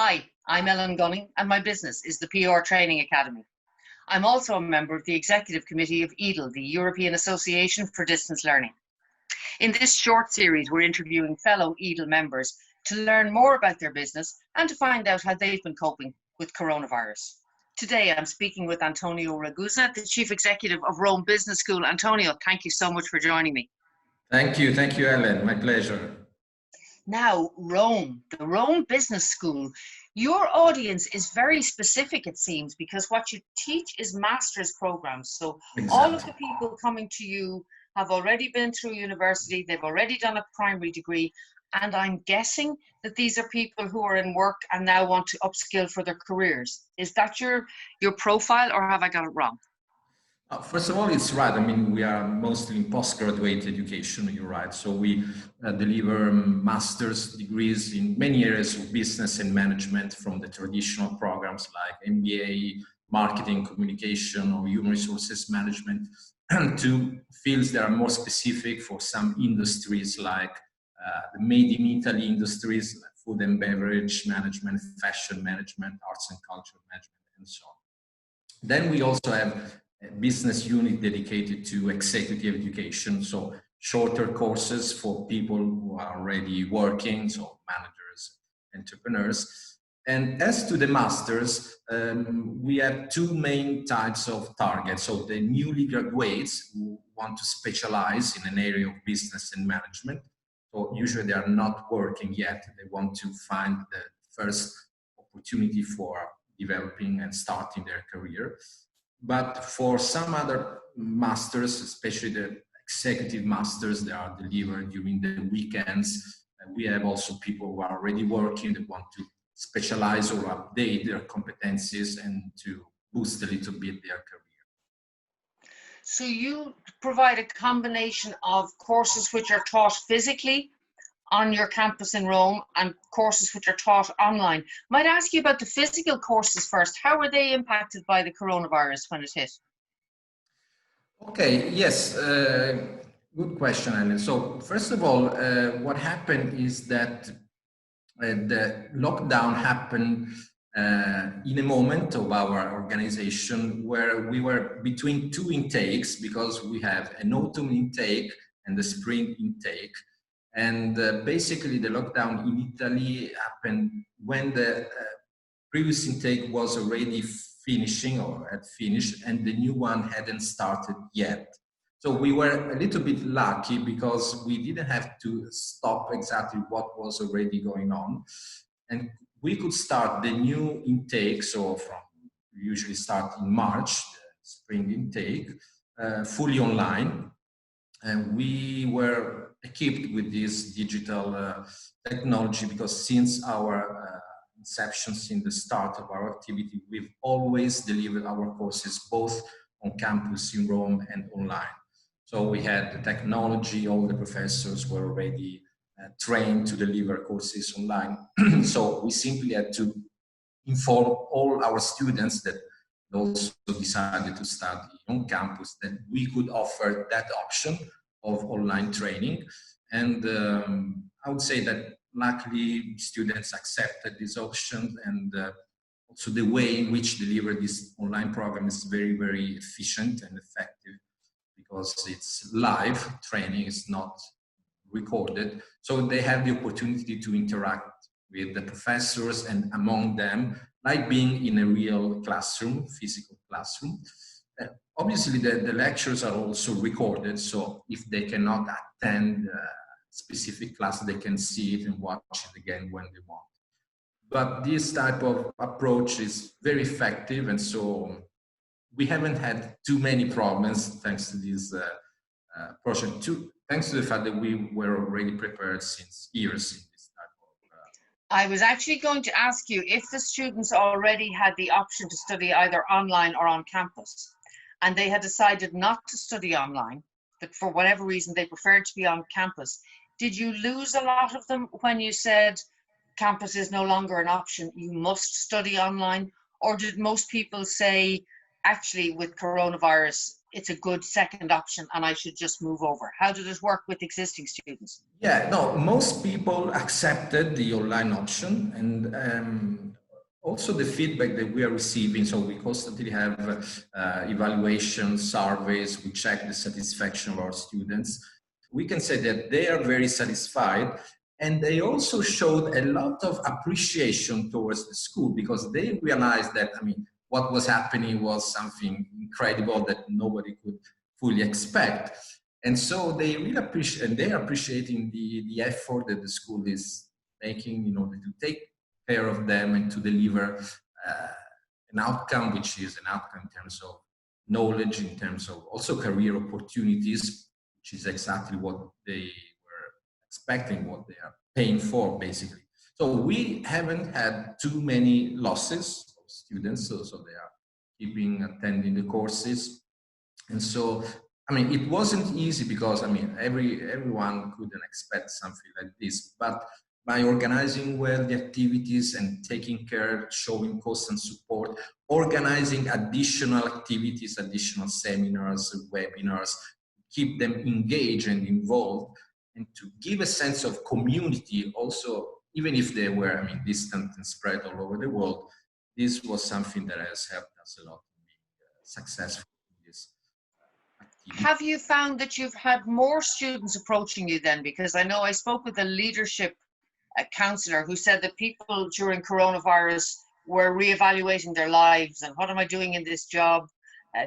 Hi, I'm Ellen Gunning and my business is the PR Training Academy. I'm also a member of the Executive Committee of EDL, the European Association for Distance Learning. In this short series, we're interviewing fellow EDL members to learn more about their business and to find out how they've been coping with coronavirus. Today, I'm speaking with Antonio Ragusa, the Chief Executive of Rome Business School. Antonio, thank you so much for joining me. Thank you, Ellen. My pleasure. Now, Rome, the Rome Business School, your audience is very specific, it seems, because what you teach is master's programs. So all of the people coming to you have already been through university, they've already done a primary degree, and I'm guessing that these are people who are in work and now want to upskill for their careers. Is that your profile, or have I got it wrong? First of all, it's right. I mean, we are mostly in postgraduate education, you're right. So we deliver master's degrees in many areas of business and management, from the traditional programs like MBA, marketing, communication, or human resources management, to fields that are more specific for some industries like the made in Italy industries, like food and beverage management, fashion management, arts and culture management, and so on. Then we also have a business unit dedicated to executive education, so shorter courses for people who are already working, so managers, entrepreneurs. And as to the masters, we have two main types of targets. So the newly graduates who want to specialize in an area of business and management. So usually they are not working yet. They want to find the first opportunity for developing and starting their career. But for some other masters, especially the executive masters, they are delivered during the weekends. And we have also people who are already working that want to specialize or update their competencies and to boost a little bit their career. So you provide a combination of courses which are taught physically on your campus in Rome and courses which are taught online. Might I ask you about the physical courses first. How were they impacted by the coronavirus when it hit? Okay, yes, good question, Ellen. So first of all, what happened is that the lockdown happened in a moment of our organization where we were between two intakes, because we have an autumn intake and the spring intake. And basically the lockdown in Italy happened when the previous intake was already finishing or had finished and the new one hadn't started yet. So we were a little bit lucky because we didn't have to stop exactly what was already going on. And we could start the new intake, so we usually start in March, the spring intake, fully online. And we were equipped with this digital technology because since our inception, since the start of our activity, we've always delivered our courses both on campus in Rome and online. So we had the technology, all the professors were already trained to deliver courses online. So we simply had to inform all our students that also decided to study on campus that we could offer that option of online training. And I would say that luckily students accepted this option, and also the way in which deliver this online program is very, very efficient and effective because it's live training, it's not recorded. So they have the opportunity to interact with the professors and among them, like being in a real classroom, physical classroom. Obviously, the lectures are also recorded, so if they cannot attend a specific class, they can see it and watch it again when they want. But this type of approach is very effective, and so we haven't had too many problems thanks to this project, thanks to the fact that we were already prepared since years in this type of I was actually going to ask you if the students already had the option to study either online or on campus, and they had decided not to study online, that for whatever reason they preferred to be on campus. Did you lose a lot of them when you said campus is no longer an option, you must study online? Or did most people say, actually with coronavirus, it's a good second option and I should just move over? How did it work with existing students? Yeah, no, most people accepted the online option, and also the feedback that we are receiving. So we constantly have evaluations, surveys, we check the satisfaction of our students. We can say that they are very satisfied, and they also showed a lot of appreciation towards the school because they realized that, I mean, what was happening was something incredible that nobody could fully expect. And so they really appreciate, and they are appreciating the effort that the school is making in order to take care of them and to deliver an outcome, which is an outcome in terms of knowledge, in terms of also career opportunities, which is exactly what they were expecting, what they are paying for, basically. So we haven't had too many losses of students, so they are keeping attending the courses. And so, I mean, it wasn't easy because, I mean, everyone couldn't expect something like this, but by organizing well the activities and taking care, showing constant support, organizing additional activities, additional seminars, webinars, keep them engaged and involved, and to give a sense of community also, even if they were, I mean, distant and spread all over the world, this was something that has helped us a lot in being successful in this activity. Have you found that you've had more students approaching you then? Because I know I spoke with a leadership counselor who said that people during coronavirus were reevaluating their lives and what am I doing in this job?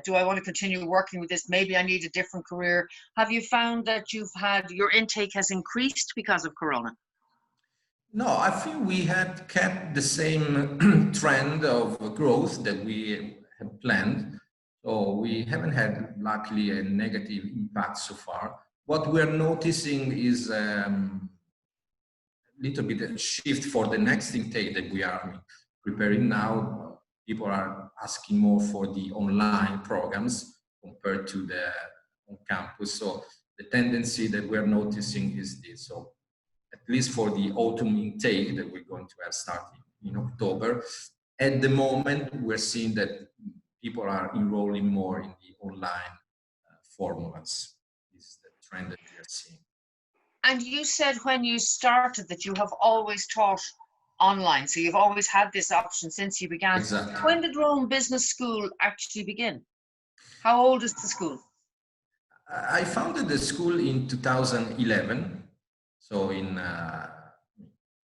Do I want to continue working with this? Maybe I need a different career. Have you found that you've had your intake has increased because of corona? No, I think we had kept the same trend of growth that we had planned. So we haven't had, luckily, a negative impact so far. What we're noticing is little bit of shift for the next intake that we are preparing now. People are asking more for the online programs compared to the on campus. So the tendency that we're noticing is this. So at least for the autumn intake that we're going to have starting in October, at the moment we're seeing that people are enrolling more in the online formulas. This is the trend that we are seeing. And you said when you started that you have always taught online. So you've always had this option since you began. Exactly. When did Rome Business School actually begin? How old is the school? I founded the school in 2011. So in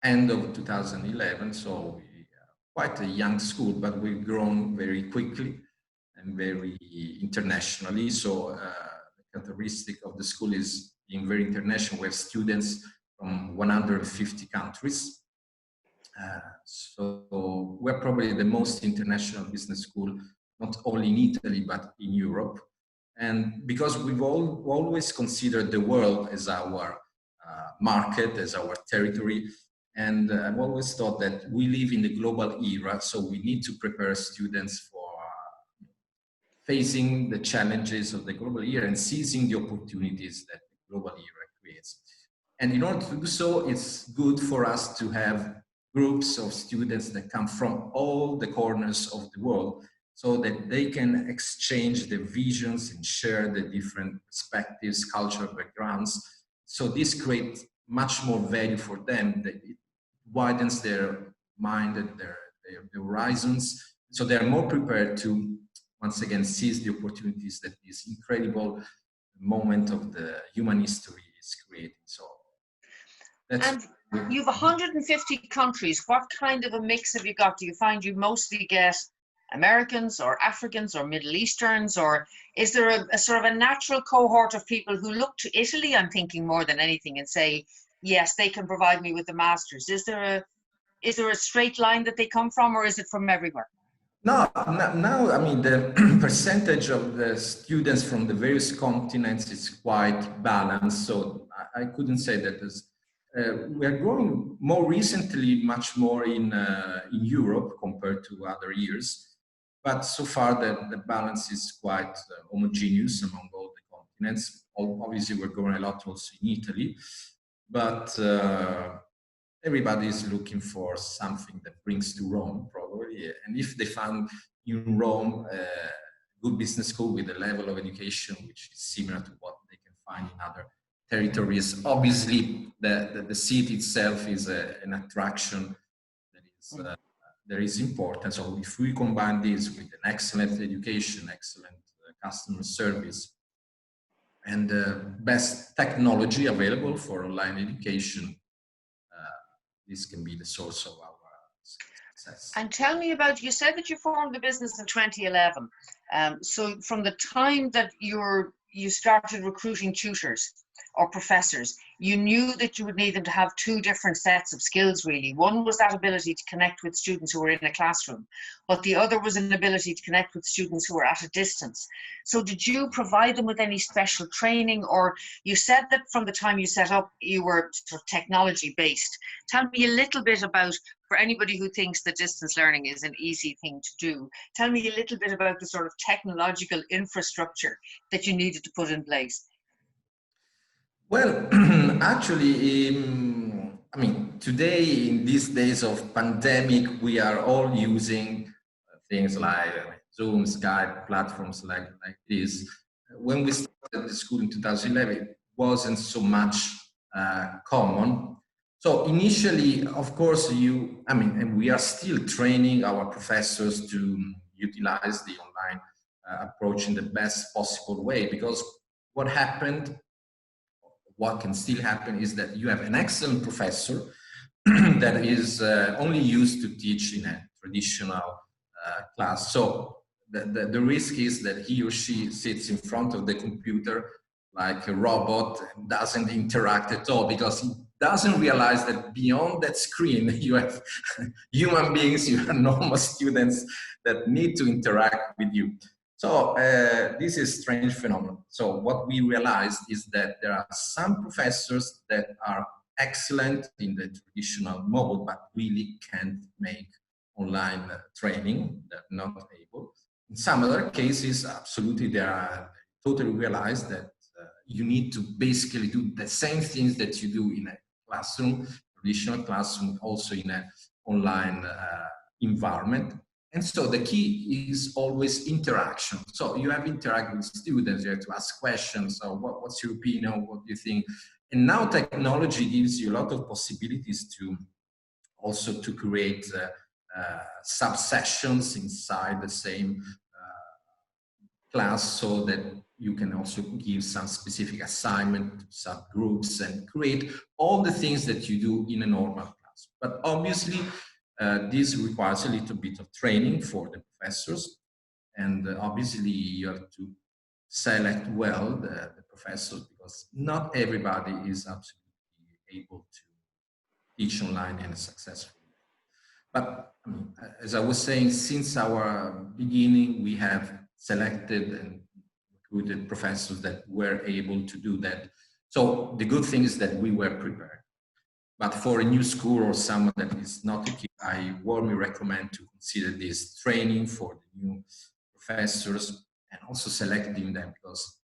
end of 2011. So we quite a young school, but we've grown very quickly and very internationally. So the characteristic of the school is being very international. We have students from 150 countries. So we're probably the most international business school, not only in Italy, but in Europe. And because we've always considered the world as our market, as our territory, and I've always thought that we live in the global era, so we need to prepare students for facing the challenges of the global era and seizing the opportunities that the global era creates. And in order to do so, it's good for us to have groups of students that come from all the corners of the world so that they can exchange their visions and share the different perspectives, cultural backgrounds. So this creates much more value for them, that it widens their mind and their horizons. So they are more prepared to, once again, seize the opportunities that this incredible moment of the human history is creating. So that's. And you've 150 countries. What kind of a mix have you got? Do you find you mostly get Americans or Africans or Middle Easterns, or is there a sort of a natural cohort of people who look to Italy, I'm thinking, more than anything, and say, yes, they can provide me with the masters? Is there a straight line that they come from, or is it from everywhere? No, now, I mean, the percentage of the students from the various continents is quite balanced. So I couldn't say that we are growing more recently, much more in Europe compared to other years. But so far, the balance is quite homogeneous among all the continents. Obviously, we're growing a lot also in Italy, but everybody is looking for something that brings to Rome, probably. And if they found in Rome good business school with a level of education which is similar to what they can find in other territories. Obviously, the city itself is an attraction that is important. So if we combine this with an excellent education, excellent customer service, and the best technology available for online education, this can be the source of our success. And tell me about, you said that you formed the business in 2011. So from the time that you started recruiting tutors or professors, you knew that you would need them to have two different sets of skills, really. One was that ability to connect with students who were in a classroom, but the other was an ability to connect with students who were at a distance. So did you provide them with any special training? Or you said that from the time you set up, you were sort of technology based. Tell me a little bit about, for anybody who thinks that distance learning is an easy thing to do, tell me a little bit about the sort of technological infrastructure that you needed to put in place. Well, actually, I mean, today, in these days of pandemic, we are all using things like Zoom, Skype, platforms like this. When we started the school in 2011, it wasn't so much common. So initially, of course, and we are still training our professors to utilize the online approach in the best possible way, because what can still happen is that you have an excellent professor that is only used to teach in a traditional class. So the risk is that he or she sits in front of the computer like a robot and doesn't interact at all, because he doesn't realize that beyond that screen you have human beings, you have normal students that need to interact with you. So this is a strange phenomenon. So what we realized is that there are some professors that are excellent in the traditional mode, but really can't make online training. They're not able. In some other cases, absolutely, they are totally realized that you need to basically do the same things that you do in a classroom, traditional classroom, also in an online environment. And so the key is always interaction. So you have to interact with students, you have to ask questions. So what's your opinion? What do you think? And now technology gives you a lot of possibilities to also to create sub-sessions inside the same class, so that you can also give some specific assignment to subgroups and create all the things that you do in a normal class. But obviously, this requires a little bit of training for the professors, and obviously you have to select well the professors, because not everybody is absolutely able to teach online in a successful way. But I mean, as I was saying, since our beginning, we have selected and recruited professors that were able to do that. So the good thing is that we were prepared. But for a new school or someone that is not equipped, I warmly recommend to consider this training for the new professors and also selecting them, because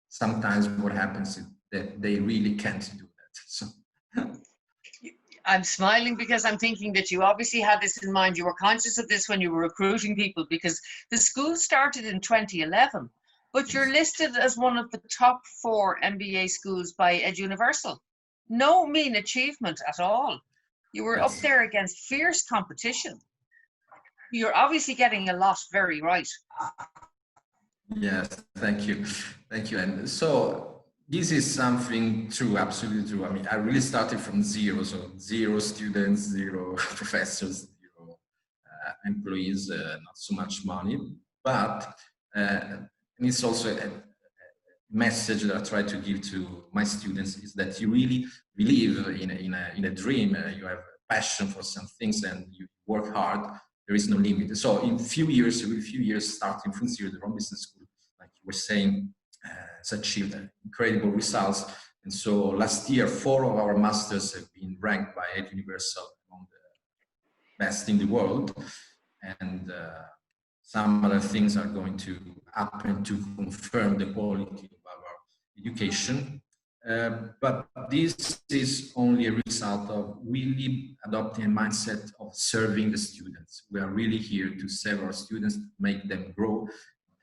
sometimes what happens is that they really can't do that. So. I'm smiling because I'm thinking that you obviously had this in mind. You were conscious of this when you were recruiting people, because the school started in 2011, but you're listed as one of the top 4 MBA schools by EdUniversal. No mean achievement at all. You were up there against fierce competition. You're obviously getting a lot very right. Yes, thank you. Thank you. And so this is something true, absolutely true. I mean, I really started from zero. So 0 students, 0 professors, 0 employees, not so much money. But and it's also a message that I try to give to my students, is that you really believe in a dream, you have a passion for some things and you work hard, there is no limit. So in a few years, starting from zero, the Rome Business School, like you were saying, has achieved incredible results. And so last year, 4 of our masters have been ranked by EdUniversal among the best in the world. And some other things are going to happen to confirm the quality of our education. But this is only a result of really adopting a mindset of serving the students. We are really here to serve our students, make them grow,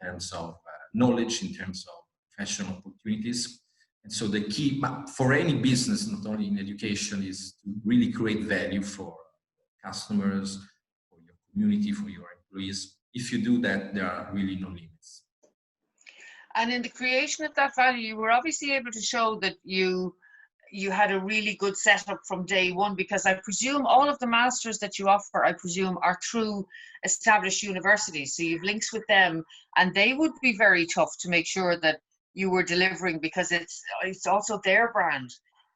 terms of knowledge, in terms of professional opportunities. And so the key for any business, not only in education, is to really create value for customers, for your community, for your employees. If you do that, there are really no limits. And in the creation of that value, you were obviously able to show that you had a really good setup from day one, because I presume all of the masters that you offer, I presume, are through established universities. So you've links with them, and they would be very tough to make sure that you were delivering, because it's also their brand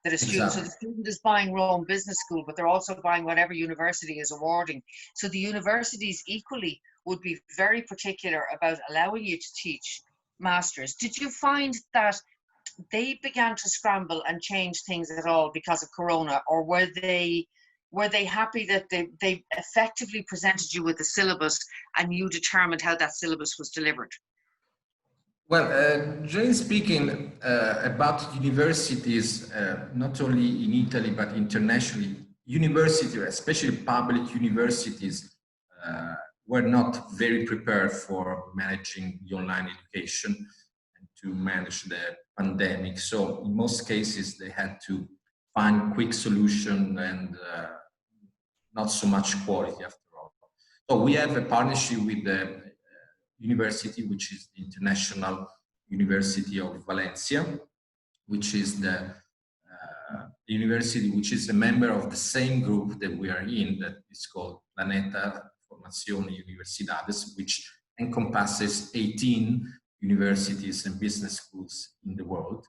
that a student, Exactly. so the student is buying Rome Business School, but they're also buying whatever university is awarding. So the universities equally would be very particular about allowing you to teach masters. Did you find that they began to scramble and change things at all because of Corona, or were they happy that they effectively presented you with the syllabus and you determined how that syllabus was delivered? Well, generally speaking, about universities, not only in Italy but internationally, universities, especially public universities, were not very prepared for managing the online education and to manage the pandemic. So in most cases, they had to find quick solution and not so much quality after all. So we have a partnership with the university, which is the International University of Valencia, which is the university which is a member of the same group that we are in, that is called Planeta Formazione Universidades, which encompasses 18 universities and business schools in the world.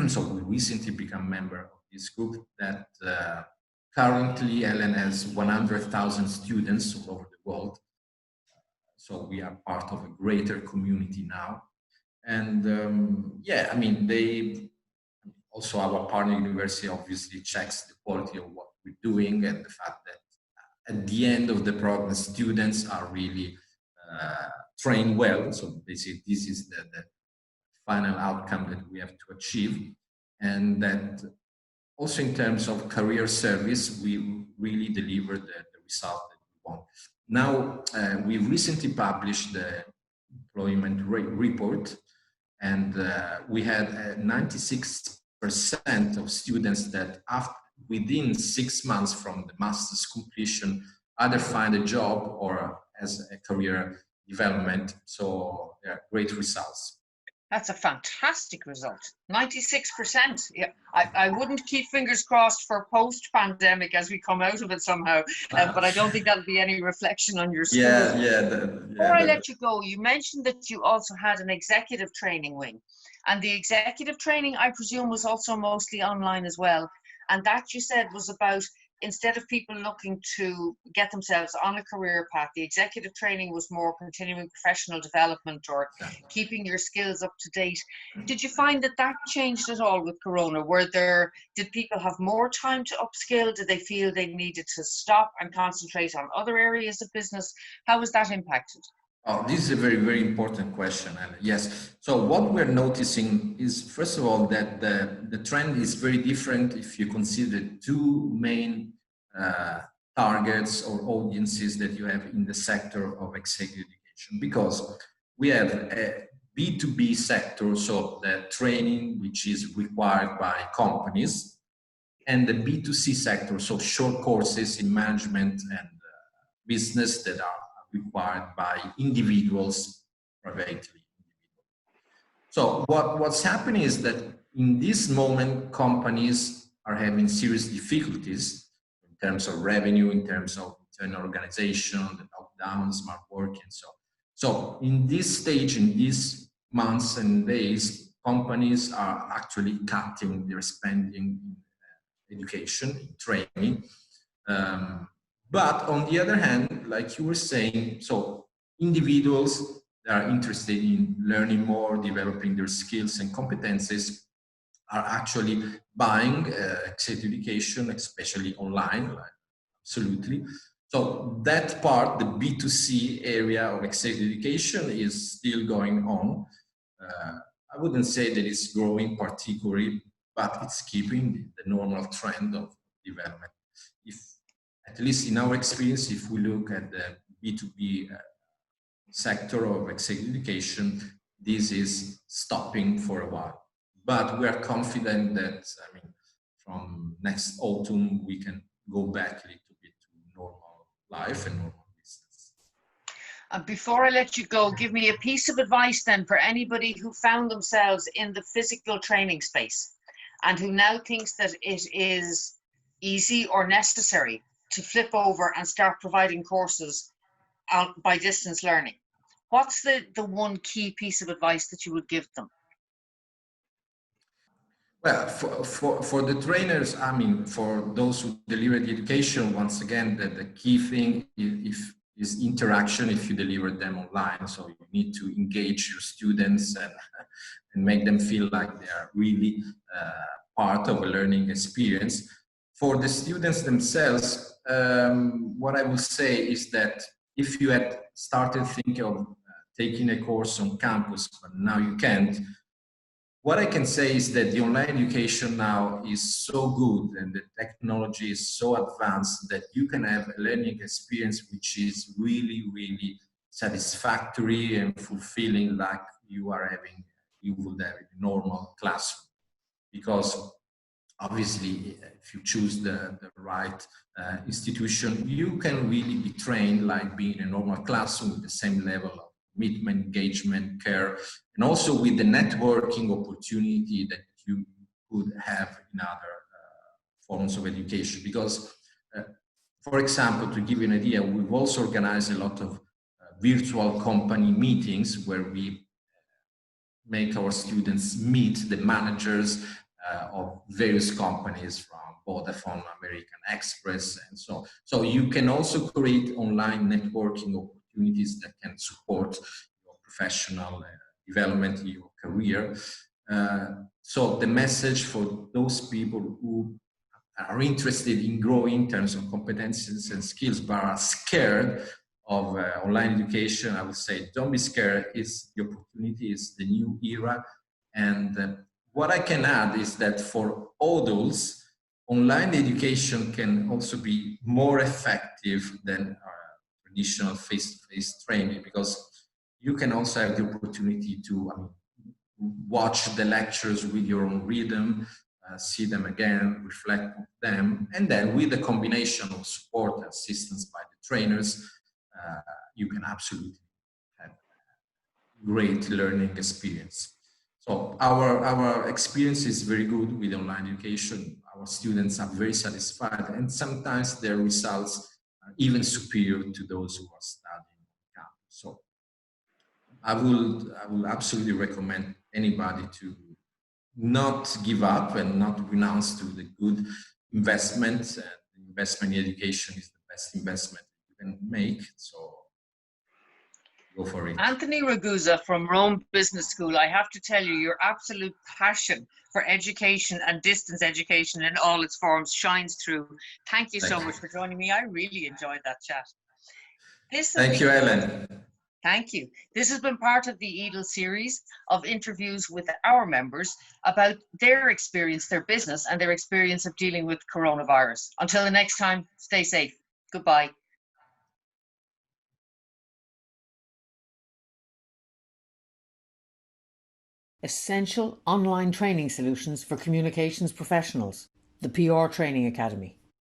So we recently become a member of this group that currently Ellen has 100,000 students all over the world. So we are part of a greater community now. And yeah, I mean, they also, our partner university obviously checks the quality of what we're doing and the fact that at the end of the program, students are really trained well. So basically, this is the final outcome that we have to achieve. And that also in terms of career service, we really deliver the result that we want. Now, we recently published the employment report, and we had 96% of students that within 6 months from the master's completion either find a job or as a career development. So yeah, great results. That's a fantastic result. 96%. Yeah, I wouldn't keep fingers crossed for post-pandemic as we come out of it somehow, but I don't think that'll be any reflection on your schools. Before I let you go, you mentioned that you also had an executive training wing, and the executive training, I presume, was also mostly online as well. And that, you said, was about, instead of people looking to get themselves on a career path, the executive training was more continuing professional development or keeping your skills up to date. Did you find that that changed at all with Corona? Did people have more time to upskill? Did they feel they needed to stop and concentrate on other areas of business? How was that impacted? Oh, this is a very, very important question. And yes, so what we're noticing is, first of all, that the trend is very different if you consider two main targets or audiences that you have in the sector of executive education, because we have a B2B sector, so the training which is required by companies, and the B2C sector, so short courses in management and business that are required by individuals privately. So what's happening is that in this moment, companies are having serious difficulties in terms of revenue, in terms of internal organization, the lockdown, smart working, and so on. So in this stage, in these months and days, companies are actually cutting their spending in education, in training. But on the other hand, like you were saying, so individuals that are interested in learning more, developing their skills and competences are actually buying executive education, especially online, absolutely. So that part, the B2C area of executive education is still going on. I wouldn't say that it's growing particularly, but it's keeping the normal trend of development. If, at least in our experience, if we look at the B2B sector of executive education, this is stopping for a while. But we are confident that, I mean, from next autumn, we can go back a little bit to normal life and normal business. And before I let you go, give me a piece of advice then for anybody who found themselves in the physical training space and who now thinks that it is easy or necessary to flip over and start providing courses by distance learning. What's the one key piece of advice that you would give them? Well, for the trainers, I mean, for those who deliver the education, once again, the key thing is interaction if you deliver them online. So you need to engage your students and make them feel like they are really part of a learning experience. For the students themselves, what I will say is that if you had started thinking of taking a course on campus, but now you can't, what I can say is that the online education now is so good and the technology is so advanced that you can have a learning experience which is really, really satisfactory and fulfilling, like you would have in a normal classroom. Because obviously, if you choose the right institution, you can really be trained like being in a normal classroom with the same level of commitment, engagement, care, and also with the networking opportunity that you could have in other forms of education. Because, for example, to give you an idea, we've also organized a lot of virtual company meetings where we make our students meet the managers of various companies from Vodafone, American Express, and so on. So you can also create online networking opportunities that can support your professional development in your career. So the message for those people who are interested in growing in terms of competencies and skills, but are scared of online education, I would say, don't be scared. It's the opportunity, it's the new era. And what I can add is that for adults, online education can also be more effective than traditional face-to-face training, because you can also have the opportunity to watch the lectures with your own rhythm, see them again, reflect on them, and then with a combination of support and assistance by the trainers, you can absolutely have great learning experience. So our experience is very good with online education. Our students are very satisfied, and sometimes their results are even superior to those who are studying on campus. So I will absolutely recommend anybody to not give up and not renounce to the good investment. Investment in education is the best investment you can make. So go for it. Anthony Ragusa from Rome Business School, I have to tell you, your absolute passion for education and distance education in all its forms shines through. Thank you so much for joining me. I really enjoyed that chat. Thank you, Ellen. Thank you. This has been part of the EDL series of interviews with our members about their experience, their business, and their experience of dealing with coronavirus. Until the next time, stay safe. Goodbye. Essential online training solutions for communications professionals, the PR Training Academy.